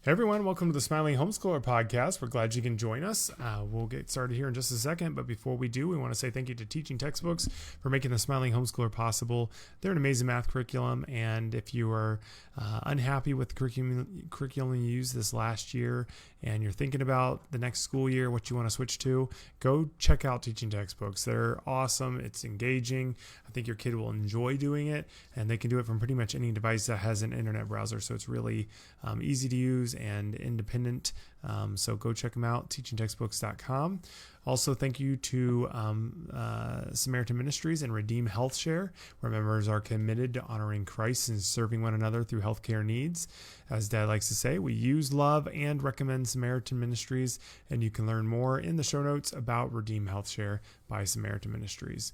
Hey everyone, welcome to the Smiling Homeschooler Podcast. We're glad you can join us. We'll get started here in just a second, but before we do, we want to say thank you to Teaching Textbooks for making the Smiling Homeschooler possible. They're an amazing math curriculum, and if you are unhappy with the curriculum you used this last year and you're thinking about the next school year, what you want to switch to, go check out Teaching Textbooks. They're awesome. It's engaging. I think your kid will enjoy doing it, and they can do it from pretty much any device that has an internet browser, so it's really easy to use and independent. So go check them out, teachingtextbooks.com. Also, thank you to Samaritan Ministries and Redeem Health Share, where members are committed to honoring Christ and serving one another through healthcare needs. As Dad likes to say, we use, love, and recommend Samaritan Ministries, and you can learn more in the show notes about Redeem Health Share by Samaritan Ministries.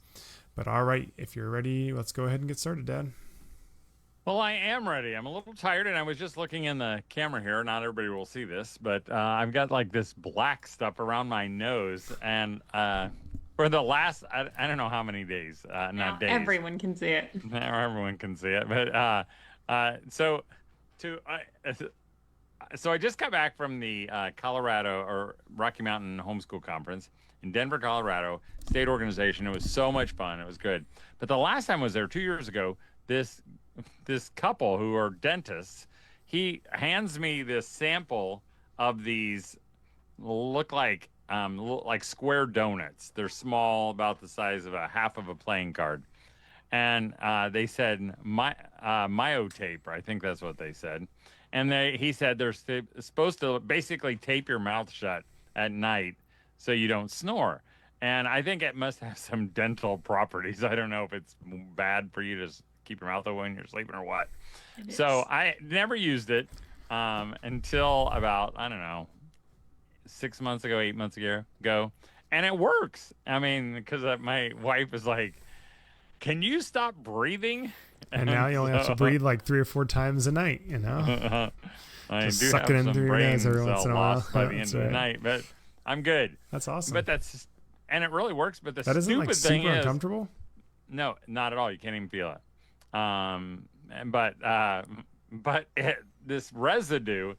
But all right, if you're ready, let's go ahead and get started, Dad. Well, I am ready. I'm a little tired, and I was just looking in the camera here. Not everybody will see this, but I've got like this black stuff around my nose, and for the last, I don't know how many days, not days. Everyone can see it. Everyone can see it, but so I just got back from the Colorado or Rocky Mountain Homeschool Conference in Denver, Colorado, state organization. It was so much fun. It was good. But the last time I was there 2 years ago, this couple who are dentists, he hands me this sample of these look like square donuts. They're small, about the size of a half of a playing card. And they said myotape, I think that's what they said. And he said they're supposed to basically tape your mouth shut at night so you don't snore. And I think it must have some dental properties. I don't know if it's bad for you to keep your mouth open when you're sleeping or what. So I never used it until about, 6 months ago, 8 months ago. And it works. I mean, because my wife is like, can you stop breathing? And now you only have to breathe like 3 or 4 times a night, you know? I Just do suck have it in some through your brain nose every once in a while. loss by the end of the night, but I'm good. That's awesome. But and it really works. But that isn't like thing super is, uncomfortable? No, not at all. You can't even feel it. But this residue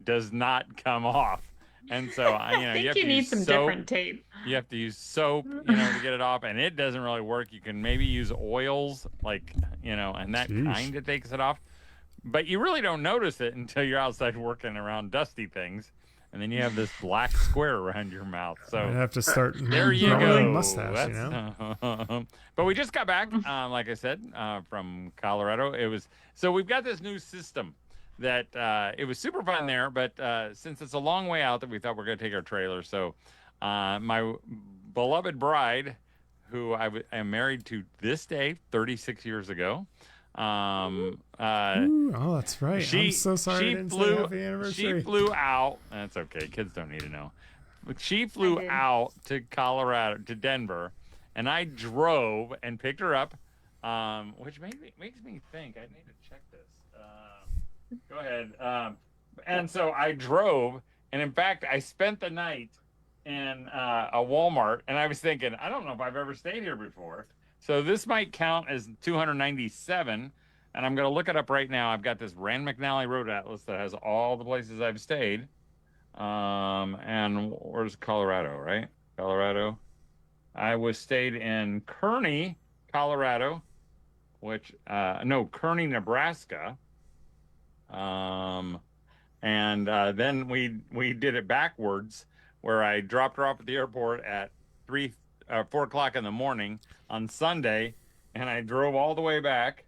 does not come off. And so I think you need some different tape. You have to use soap, to get it off, and it doesn't really work. You can maybe use oils, and that kind of takes it off. But you really don't notice it until you're outside working around dusty things, and then you have this black square around your mouth. So I have to start. There you go. Mustache, But we just got back, like I said, from Colorado. So we've got this new system that it was super fun there, but since it's a long way out, that we thought we're going to take our trailer. So my beloved bride, who I am married to this day, 36 years ago. Oh, that's right. I'm so sorry I didn't say happy anniversary. She flew out. That's okay. Kids don't need to know. She flew out to Colorado, to Denver, and I drove and picked her up, which makes me think I need to check this. Go ahead. And so I drove, and in fact, I spent the night in a Walmart, and I was thinking, I don't know if I've ever stayed here before. So this might count as 297, and I'm going to look it up right now. I've got this Rand McNally Road Atlas that has all the places I've stayed. And where's Colorado, right? Colorado. I stayed in Kearney, Colorado, Kearney, Nebraska. And then we did it backwards, where I dropped her off at the airport at 4 o'clock in the morning on Sunday, and I drove all the way back,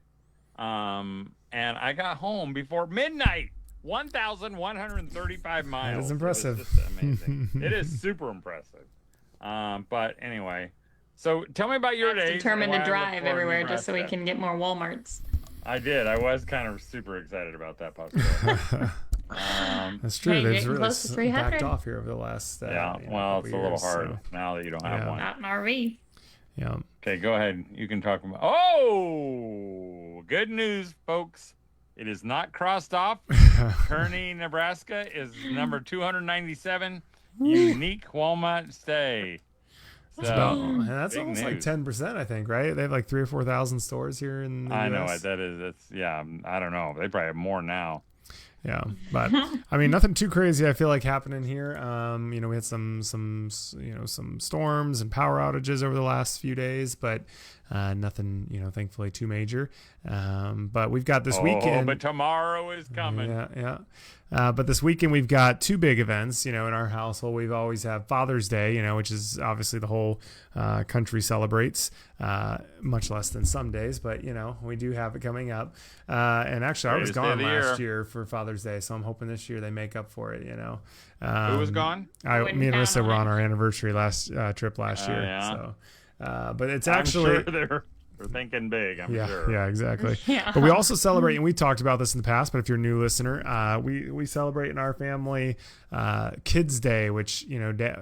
and I got home before midnight. 1,135 miles. That is impressive. It was just amazing. It is super impressive. But anyway, so tell me about your day. Determined to drive everywhere just so we can get more Walmarts. I did. I was kind of super excited about that possibility. That's true. They've really backed backed off here over the last. It's a little hard now that you don't have one. Not an RV. Yeah. Okay, go ahead. You can talk about. Oh, good news, folks. It is not crossed off. Kearney, Nebraska is number 297. Unique Walmart stay. That's almost like 10%, I think, right? They have like 3,000 or 4,000 stores here in the US. I know what that is. I don't know. They probably have more now. Yeah, but I mean, nothing too crazy. I feel like happening here. We had some storms and power outages over the last few days, but nothing, thankfully too major. But we've got this weekend. But tomorrow is coming. Yeah. But this weekend we've got two big events. In our household, we've always have Father's Day, which is obviously the whole country celebrates, much less than some days, but we do have it coming up. And actually, I was gone last year for Father's Day, so I'm hoping this year they make up for it. Who was gone? Me and Marissa were on our anniversary trip last year. Yeah. So, but it's I'm actually. sure they're thinking big, I'm sure. Yeah, exactly. Yeah. But we also celebrate, and we talked about this in the past, but if you're a new listener, we celebrate in our family Kids Day, which,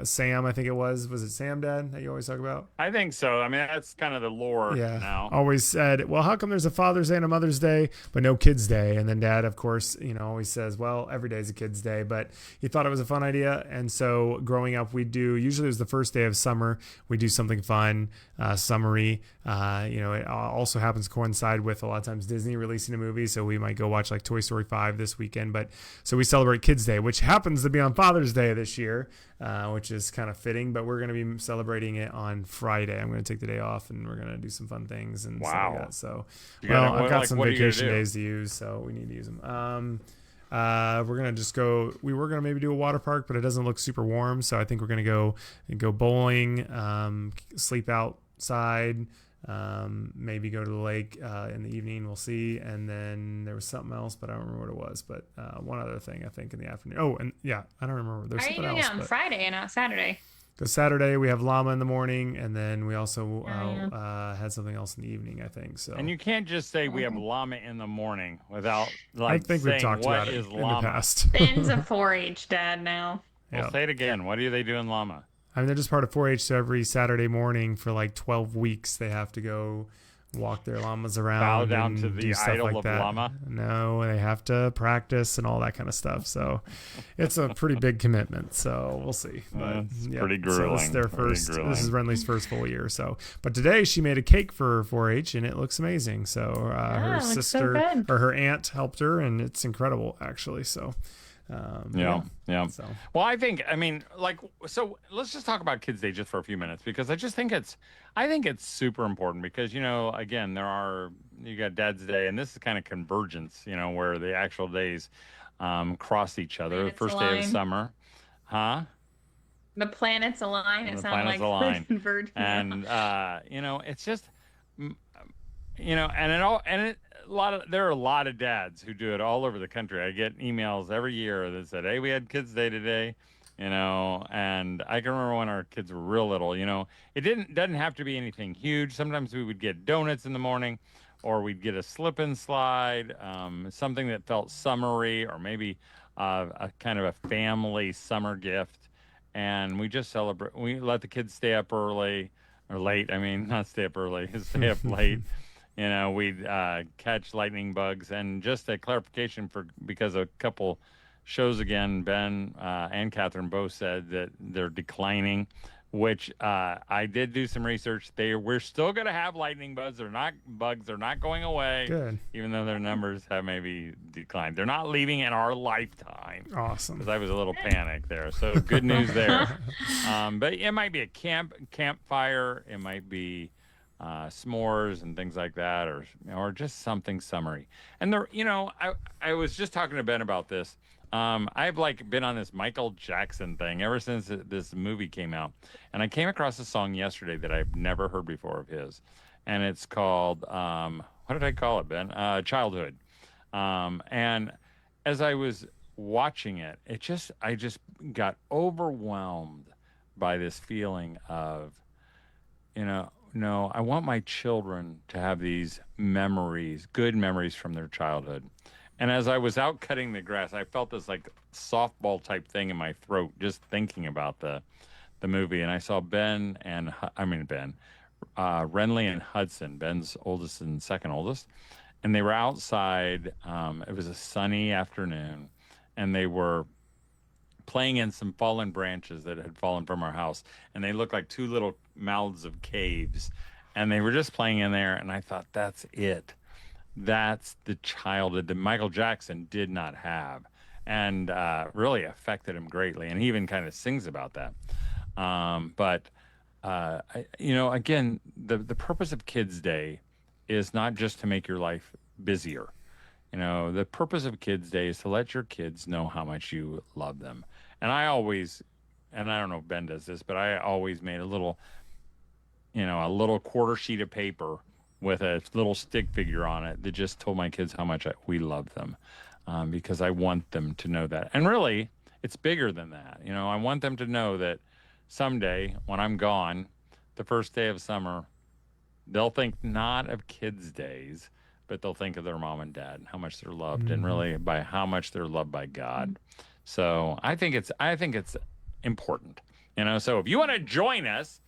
Sam, I think it was it Sam, Dad, that you always talk about? I think so. I mean, that's kind of the lore now. Always said, well, how come there's a Father's Day and a Mother's Day, but no Kids Day? And then Dad, of course, always says, well, every day is a Kids Day, but he thought it was a fun idea. And so growing up, usually it was the first day of summer, we do something fun, summery. It also happens to coincide with a lot of times Disney releasing a movie. So we might go watch like Toy Story 5 this weekend. But so we celebrate Kids Day, which happens to be on Father's Day this year, which is kind of fitting. But we're going to be celebrating it on Friday. I'm going to take the day off and we're going to do some fun things. And wow. I've got some vacation days to use, so we need to use them. We're going to just go, we were going to maybe do a water park, but it doesn't look super warm. So I think we're going to go bowling, sleep outside, maybe go to the lake in the evening. We'll see. And then there was something else, but I don't remember what it was. But one other thing, I think, in the afternoon. Oh, and yeah, I don't remember. There's something else. Are you doing it on Friday and not Saturday? Because Saturday we have llama in the morning, and then we also had something else in the evening, I think. So. And you can't just say we have llama in the morning without I think we've talked about it in the past. Ben's a 4-H dad now. Well, say it again. What do they do in llama? I mean, they're just part of 4-H, so every Saturday morning for like 12 weeks, they have to go walk their llamas around. Bow down and to the do stuff idol like of that. llama? No, they have to practice and all that kind of stuff. So it's a pretty big commitment. So we'll see. But pretty grueling. So this is Renly's first full year. So, but today she made a cake for 4-H and it looks amazing. So her sister or her aunt helped her, and it's incredible actually. So. Yeah. So. Well, I mean, so let's just talk about Kids Day just for a few minutes, because I think it's super important because, again, you got Dad's Day, and this is kind of convergence, where the actual days cross each other. The first day of summer. Huh? The planets align. It sounds like convergence. And, it's just, there are a lot of dads who do it all over the country. I get emails every year that said, hey, we had Kids Day today, and I can remember when our kids were real little, it doesn't have to be anything huge. Sometimes we would get donuts in the morning, or we'd get a slip and slide, something that felt summery, or maybe a kind of a family summer gift. And we just celebrate. We let the kids stay up early or late. I mean, not stay up early, stay up late. We'd catch lightning bugs. And just a clarification because a couple shows again, Ben and Catherine both said that they're declining, which I did do some research. We're still going to have lightning bugs. They're not going away. Good. Even though their numbers have maybe declined. They're not leaving in our lifetime. Awesome. Because I was a little panicked there. So good news there. But it might be a campfire. It might be s'mores and things like that, or just something summery. And I was just talking to Ben about this. I've been on this Michael Jackson thing ever since this movie came out, and I came across a song yesterday that I've never heard before of his, and it's called what did I call it, Ben? Childhood. And as I was watching it, I just got overwhelmed by this feeling of, no, I want my children to have these memories, good memories from their childhood. And as I was out cutting the grass, I felt this softball type thing in my throat just thinking about the movie. And I saw Renly and Hudson, Ben's oldest and second oldest, and they were outside. It was a sunny afternoon, and they were playing in some fallen branches that had fallen from our house, and they looked like two little mouths of caves, and they were just playing in there. And I thought, that's it. that's the childhood that Michael Jackson did not have, and really affected him greatly. And he even kind of sings about that. Again, the purpose of Kids Day is not just to make your life busier. The purpose of Kids Day is to let your kids know how much you love them. And I don't know if Ben does this, but I always made a little quarter sheet of paper with a little stick figure on it that just told my kids how much we love them, because I want them to know that. And really, it's bigger than that. I want them to know that someday when I'm gone, the first day of summer, they'll think not of Kids Days, but they'll think of their mom and dad and how much they're loved, and really by how much they're loved by God. So I think it's important. So if you want to join us,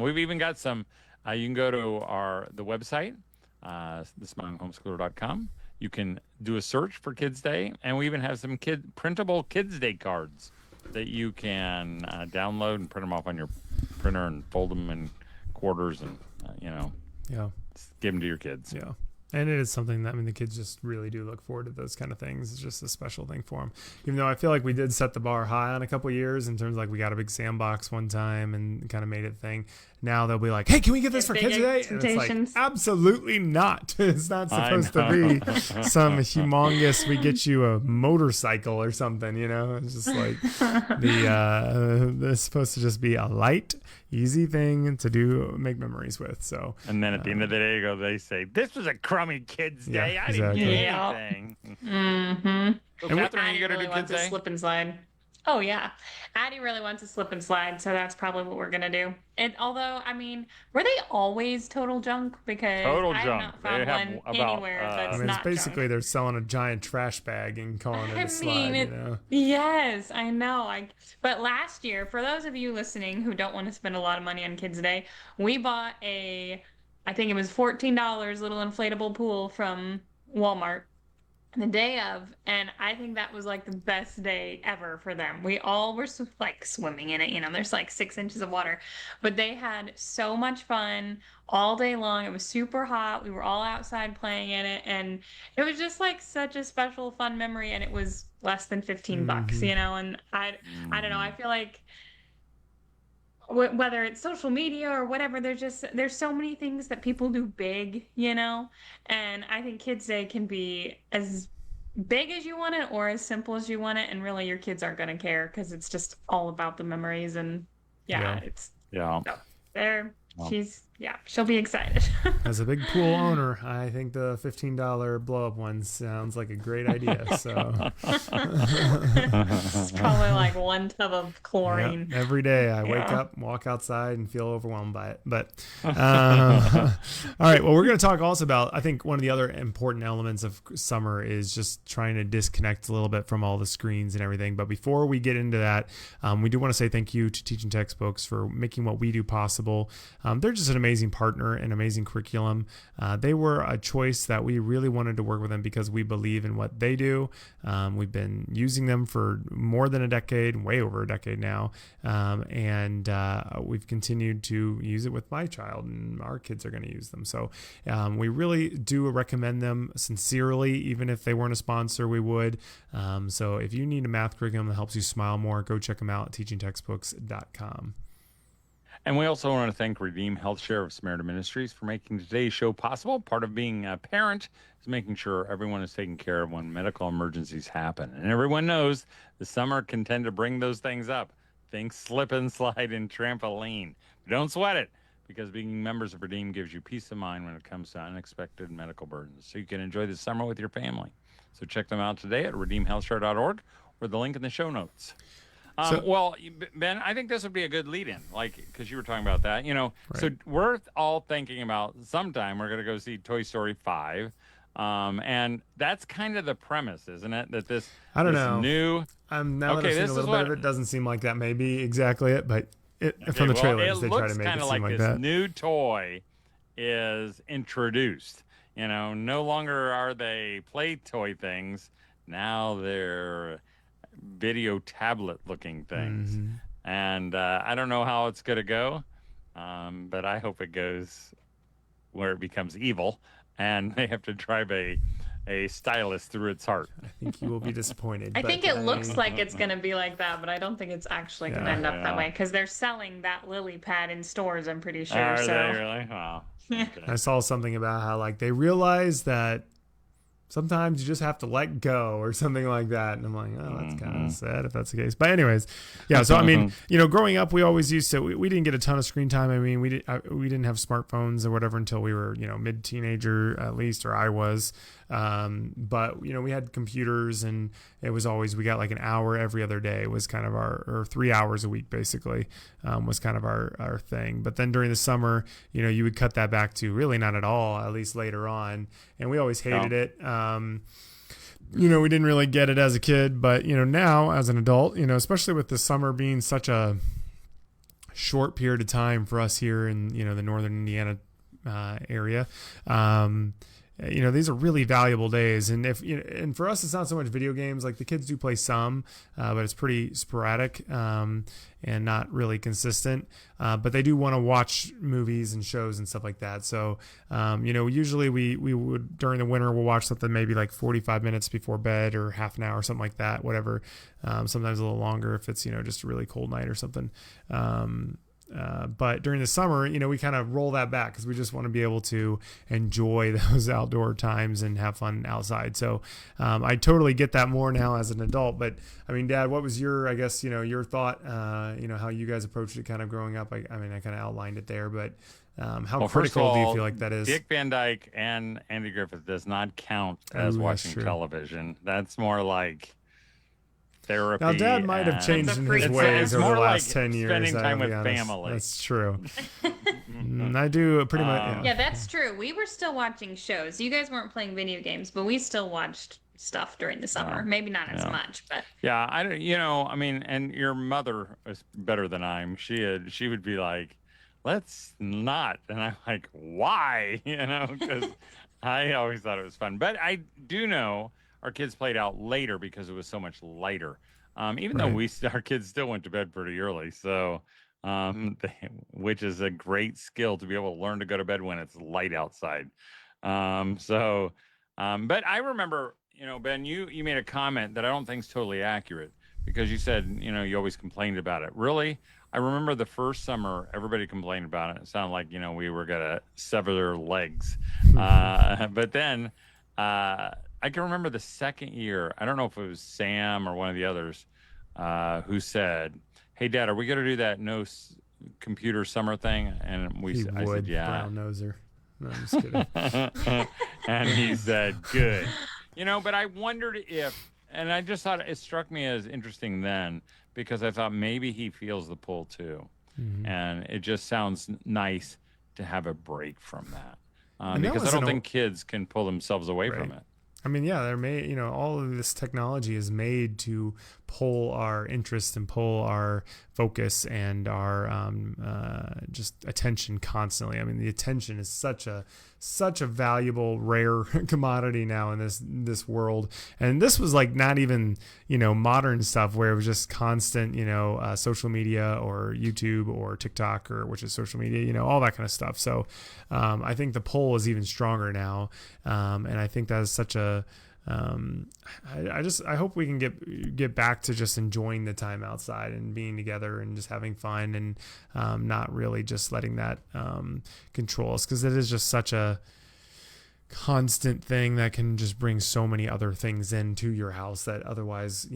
we've even got some. You can go to the website, thesmilinghomeschooler.com. You can do a search for Kids Day, and we even have some printable Kids Day cards that you can download and print them off on your printer and fold them in quarters and give them to your kids. Yeah. And it is something that, the kids just really do look forward to those kind of things. It's just a special thing for them. Even though I feel like we did set the bar high on a couple of years in terms of we got a big sandbox one time and kind of made it a thing. Now they'll be like, hey, can we get this for Kids Day? And it's like, absolutely not. It's not supposed to be some humongous, we get you a motorcycle or something, It's just like it's supposed to just be a light, easy thing to make memories with. So, and then at the end of the day, they say, this was a crummy Kids Day. I didn't do anything. Mm-hmm. So, Catherine, are you going to do Kids Day? Slip and slide. Oh, yeah. Addie really wants to slip and slide, so that's probably what we're going to do. And although, were they always total junk? Because I have not found one anywhere that's not it's basically junk. They're selling a giant trash bag and calling it a slide, Yes, I know. But last year, for those of you listening who don't want to spend a lot of money on Kids Day, we bought I think it was $14 little inflatable pool from Walmart the day of, and I think that was the best day ever for them. We all were swimming in it, there's 6 inches of water, but they had so much fun all day long. It was super hot. We were all outside playing in it, and it was just such a special, fun memory, and it was less than $15, and I don't know, I feel like whether it's social media or whatever, there's so many things that people do big, and I think Kids Day can be as big as you want it or as simple as you want it, and really your kids aren't going to care because it's just all about the memories. And she'll be excited. As a big pool owner, I think the $15 blow up one sounds like a great idea. So it's probably 1 tub of chlorine. Yeah, every day I wake up, walk outside, and feel overwhelmed by it. But all right, well, we're going to talk also about, I think one of the other important elements of summer is just trying to disconnect a little bit from all the screens and everything. But before we get into that, we do want to say thank you to Teaching Textbooks for making what we do possible. They're just an amazing partner and amazing curriculum. They were a choice that we really wanted to work with them because we believe in what they do. We've been using them for more than a decade, way over a decade now, and we've continued to use it with my child, and our kids are going to use them. So we really do recommend them sincerely. Even if they weren't a sponsor, we would. So if you need a math curriculum that helps you smile more, go check them out at teachingtextbooks.com. And we also want to thank Redeem Health Share of Samaritan Ministries for making today's show possible. Part of being a parent is making sure everyone is taken care of when medical emergencies happen. And everyone knows the summer can tend to bring those things up. Think slip and slide and trampoline. But don't sweat it, because being members of Redeem gives you peace of mind when it comes to unexpected medical burdens. So you can enjoy the summer with your family. So check them out today at redeemhealthshare.org or the link in the show notes. Well, Ben, I think this would be a good lead-in, because you were talking about that, Right. So we're all thinking about sometime we're going to go see Toy Story 5, and that's kind of the premise, isn't it? That this I don't know. New now that I've seen a little bit of it, doesn't seem like that may be exactly it, but from the trailers they try to make it seem like that. This new toy is introduced. No longer are they play toy things. Now they're video tablet looking things. And I don't know how it's going to go, but I hope it goes where it becomes evil. and they have to drive a stylus through its heart. I think you will be disappointed. I think it looks like it's going to be like that, but I don't think it's actually going to end up that way because they're selling that lily pad in stores, I'm pretty sure. Are they really? Wow. Okay. I saw something about how like they realize that sometimes you just have to let go or something like that. And I'm like, oh, that's kind of sad if that's the case. But anyways, yeah. So, I mean, growing up, we always used to, we didn't get a ton of screen time. I mean, we didn't have smartphones or whatever until we were, mid-teenager at least, or I was. But, we had computers and it was always, we got like an hour every other day was kind of or 3 hours a week, basically, was kind of our thing. But then during the summer, you would cut that back to really not at all, at least later on. And we always hated it. We didn't really get it as a kid, but, now as an adult, especially with the summer being such a short period of time for us here in, the northern Indiana area, these are really valuable days. And and for us, it's not so much video games. Like the kids do play some, but it's pretty sporadic and not really consistent. But they do want to watch movies and shows and stuff like that. So, usually we would, during the winter, we'll watch something maybe like 45 minutes before bed or half an hour, something like that, whatever. Sometimes a little longer if it's, just a really cold night or something. But during the summer, we kind of roll that back because we just want to be able to enjoy those outdoor times and have fun outside. So I totally get that more now as an adult. But I mean, Dad, what was your, I guess, your thought, how you guys approached it kind of growing up? I kind of outlined it there, but how critical do you feel like that is? Dick Van Dyke and Andy Griffith does not count as watching television. That's more like therapy. Now, Dad might have changed in his ways over the last 10 years. Spending time with family. That's true. I do pretty much. Yeah, that's true. We were still watching shows. You guys weren't playing video games, but we still watched stuff during the summer. Maybe not as much, but yeah, I don't. I mean, and your mother is better than I'm. She would be like, "Let's not," and I'm like, "Why?" Because I always thought it was fun. But I do know our kids played out later because it was so much lighter. Even though our kids still went to bed pretty early. So, which is a great skill to be able to learn to go to bed when it's light outside. But I remember, Ben, you made a comment that I don't think is totally accurate because you said, you always complained about it. Really? I remember the first summer, everybody complained about it. It sounded like, we were going to sever their legs. But then, I can remember the second year, I don't know if it was Sam or one of the others, who said, "Hey, Dad, are we going to do that computer summer thing?" And I said, "Yeah." Brown noser. No, I'm just kidding. And he said, "Good." But I wondered and I just thought it struck me as interesting then because I thought maybe he feels the pull too. Mm-hmm. And it just sounds nice to have a break from that. Because I don't think kids can pull themselves away from it. I mean, yeah, they're made, all of this technology is made to pull our interest and pull our focus and our just attention constantly. I mean, the attention is such a valuable, rare commodity now in this world. And this was like not even, modern stuff where it was just constant, social media or YouTube or TikTok which is social media, all that kind of stuff. So I think the pull is even stronger now. And I think that is such a, I hope we can get back to just enjoying the time outside and being together and just having fun and not really just letting that control us, because it is just such a constant thing that can just bring so many other things into your house that otherwise,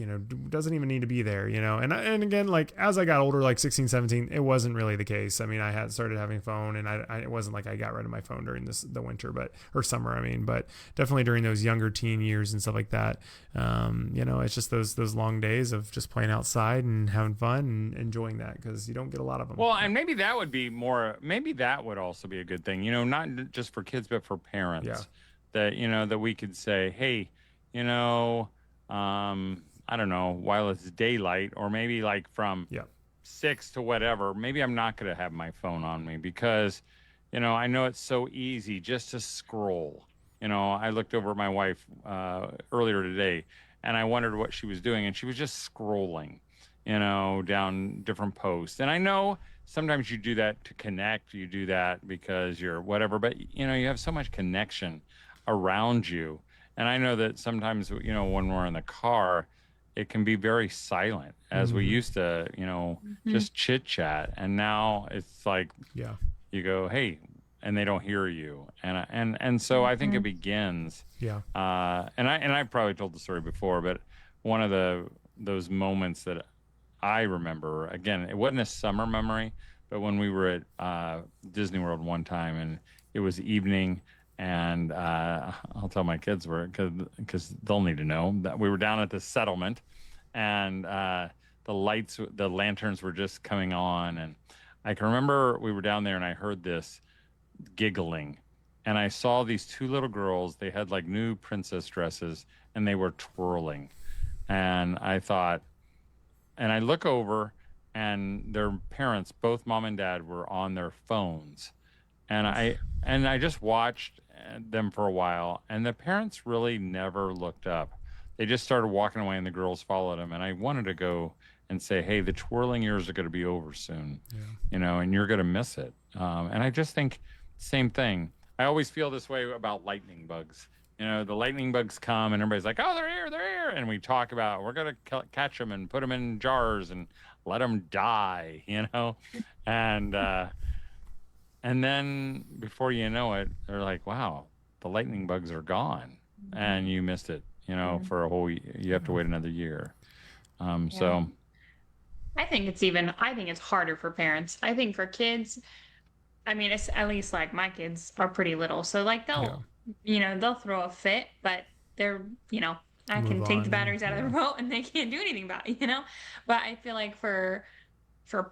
doesn't even need to be there, and again, like as I got older, like 16, 17, it wasn't really the case. I mean, I had started having a phone and it wasn't like I got rid of my phone during the winter, or summer, but definitely during those younger teen years and stuff like that. It's just those long days of just playing outside and having fun and enjoying that, because you don't get a lot of them. Well, and maybe that would also be a good thing, not just for kids, but for parents. Yeah. That we could say, hey, I don't know, while it's daylight, or maybe like from 6 to whatever, maybe I'm not going to have my phone on me because, I know it's so easy just to scroll. I looked over at my wife earlier today and I wondered what she was doing, and she was just scrolling, down different posts. And I know sometimes you do that to connect, you do that because you're whatever, but you have so much connection around you. And I know that sometimes, when we're in the car, it can be very silent, as we used to, just chit chat. And now it's like, you go, hey, and they don't hear you. And so I think it begins. Yeah. And I've probably told the story before, but one of those moments that I remember, again, it wasn't a summer memory, but when we were at Disney World one time, and it was evening, and I'll tell my kids because they'll need to know that we were down at the settlement, and the lanterns were just coming on, and I can remember we were down there, and I heard this giggling, and I saw these two little girls. They had like new princess dresses, and they were twirling, and I thought, and I look over, and their parents, both mom and dad, were on their phones, and I just watched them for a while, and the parents really never looked up. They just started walking away, and the girls followed them, and I wanted to go and say, hey, the twirling years are going to be over soon, and you're going to miss it. And I just think same thing. I always feel this way about lightning bugs. The lightning bugs come, and everybody's like, oh, they're here. And we talk about, we're going to catch them and put them in jars and let them die, and then before you know it, they're like, wow, the lightning bugs are gone, and you missed it, for a whole, you have to wait another year. So I think it's harder for parents. I think for kids, I mean, it's at least like my kids are pretty little. So like they'll throw a fit, but they're, I can take the batteries out of the remote and they can't do anything about it, But I feel like for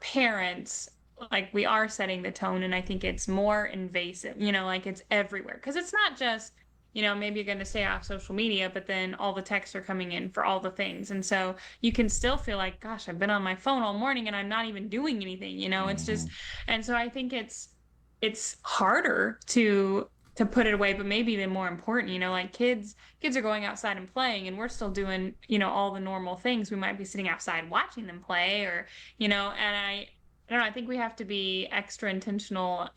parents, like we are setting the tone, and I think it's more invasive, like it's everywhere. Because it's not just, maybe you're going to stay off social media, but then all the texts are coming in for all the things. And so you can still feel like, gosh, I've been on my phone all morning and I'm not even doing anything, it's just, and so I think it's harder to put it away, but maybe even more important, like kids are going outside and playing, and we're still doing, all the normal things. We might be sitting outside watching them play, or, and I don't know, I think we have to be extra intentional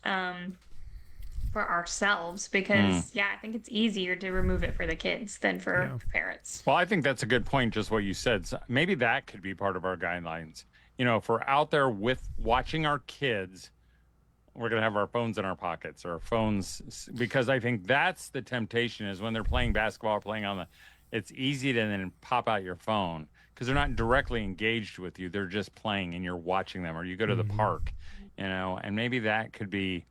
for ourselves, because I think it's easier to remove it for the kids than for parents. Well, I think that's a good point, just what you said. So maybe that could be part of our guidelines. If we're out there with watching our kids, we're going to have our phones in our pockets, or phones, because I think that's the temptation, is when they're playing basketball or playing it's easy to then pop out your phone, because they're not directly engaged with you. They're just playing, and you're watching them, or you go to the park, and maybe that could be,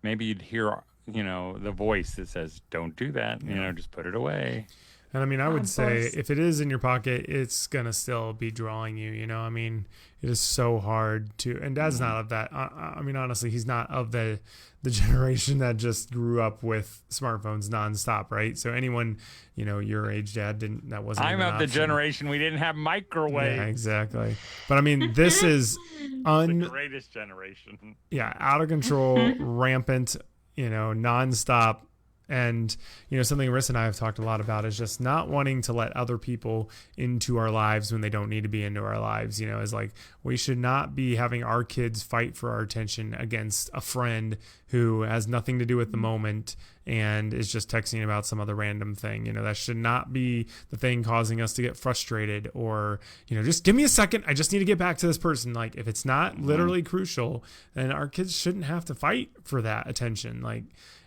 maybe you'd hear, the voice that says, don't do that, just put it away. And I mean, I would say if it is in your pocket, it's going to still be drawing you, I mean, it is so hard to, and Dad's not of that. I mean, honestly, he's not of the generation that just grew up with smartphones nonstop, right? So anyone, your age, Dad, that wasn't I'm even of an the option. generation we didn't have microwave. Yeah, exactly. But I mean, this is the greatest generation. Yeah, out of control, rampant, nonstop. And, something Riss and I have talked a lot about is just not wanting to let other people into our lives when they don't need to be into our lives, is like, we should not be having our kids fight for our attention against a friend who has nothing to do with the moment and is just texting about some other random thing. That should not be the thing causing us to get frustrated, or, just give me a second, I just need to get back to this person. Like, if it's not literally crucial, then our kids shouldn't have to fight for that attention. Like,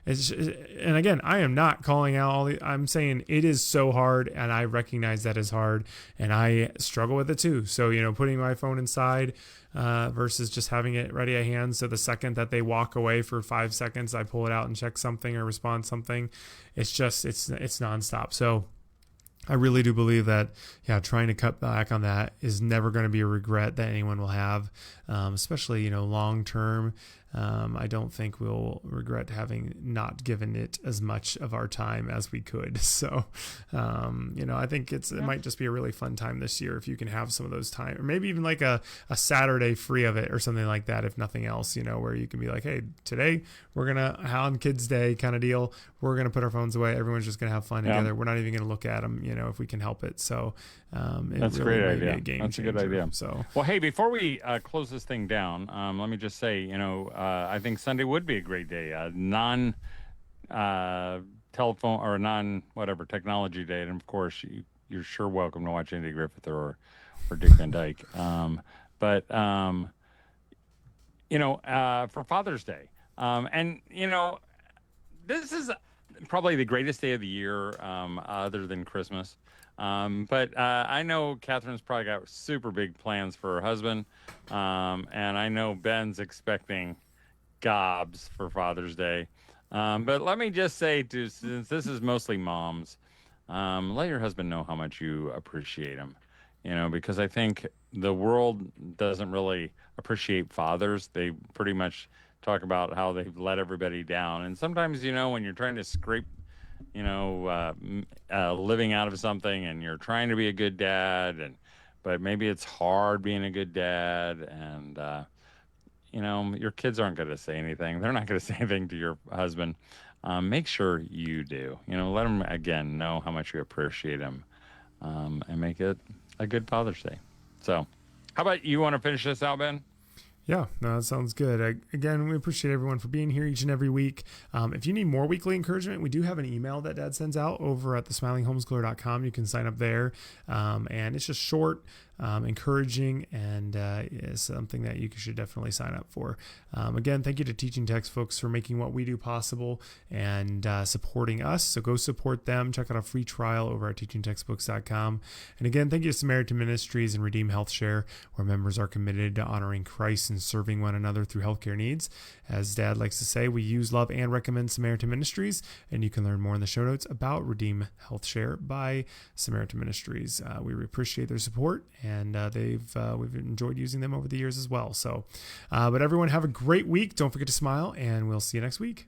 and again, I am not calling out I'm saying it is so hard, and I recognize that is hard, and I struggle with it too. So, putting my phone inside versus just having it ready at hand. So the second that they walk away for 5 seconds, I pull it out and check something or respond something. It's nonstop. So I really do believe that, trying to cut back on that is never going to be a regret that anyone will have, especially, long term. I don't think we'll regret having not given it as much of our time as we could. So, I think it might just be a really fun time this year if you can have some of those time, or maybe even like a Saturday free of it or something like that, if nothing else, where you can be like, hey, today we're going to, on Kids Day kind of deal, we're going to put our phones away. Everyone's just going to have fun together. We're not even going to look at them, if we can help it. So that's really a great idea. That's changer. A good idea. So, well, hey, before we close this thing down, let me just say, I think Sunday would be a great day. Telephone or whatever technology day, and of course you're sure welcome to watch Andy Griffith or Dick Van Dyke. For Father's Day, this is probably the greatest day of the year, other than Christmas. But I know Catherine's probably got super big plans for her husband, and I know Ben's expecting gobs for Father's Day. But let me just say, since this is mostly moms, let your husband know how much you appreciate him, because I think the world doesn't really appreciate fathers. They pretty much talk about how they've let everybody down. And sometimes, when you're trying to scrape, living out of something and you're trying to be a good dad, but maybe it's hard being a good dad, and your kids aren't going to say anything. They're not going to say anything to your husband. Make sure you do. Let them, again, know how much you appreciate him, and make it a good Father's Day. So, how about you want to finish this out, Ben? Yeah, no, that sounds good. Again, we appreciate everyone for being here each and every week. If you need more weekly encouragement, we do have an email that Dad sends out over at thesmilinghomeschooler.com. You can sign up there, and it's just short, encouraging, and is something that you should definitely sign up for. Again, thank you to Teaching Text folks for making what we do possible and supporting us. So go support them. Check out a free trial over at teachingtextbooks.com. And again, thank you to Samaritan Ministries and Redeem Health Share, where members are committed to honoring Christ and serving one another through healthcare needs. As Dad likes to say, we use, love, and recommend Samaritan Ministries, and you can learn more in the show notes about Redeem Health Share by Samaritan Ministries. We appreciate their support, and we've enjoyed using them over the years as well. So, but everyone have a great week. Don't forget to smile, and we'll see you next week.